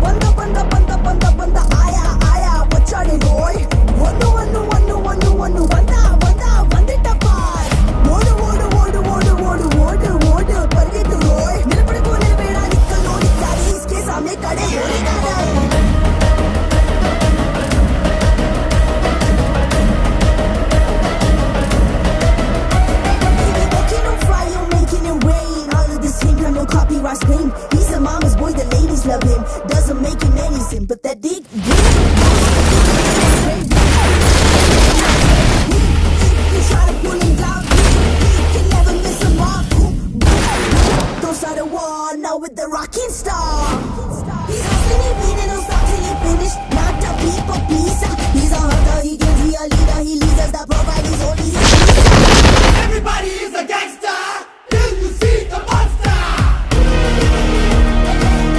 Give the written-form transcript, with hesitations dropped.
बंदा आया आया వచ్చాడు రోయ్ వన్ను వన్ను వన్ను వన్ను వన్ను వందా వందా వందిటపాయ్ ఓడు ఓడు ఓడు ఓడు ఓడు ఓడు ఓడు పరిగెత్తు రోయ్ నిలబడుకో నిలబేడా నిక్కలోని క్యారీస్ के सामने खड़े होने का Copyright claim. He's a mama's boy, the ladies love him. Doesn't make him any sympathetic.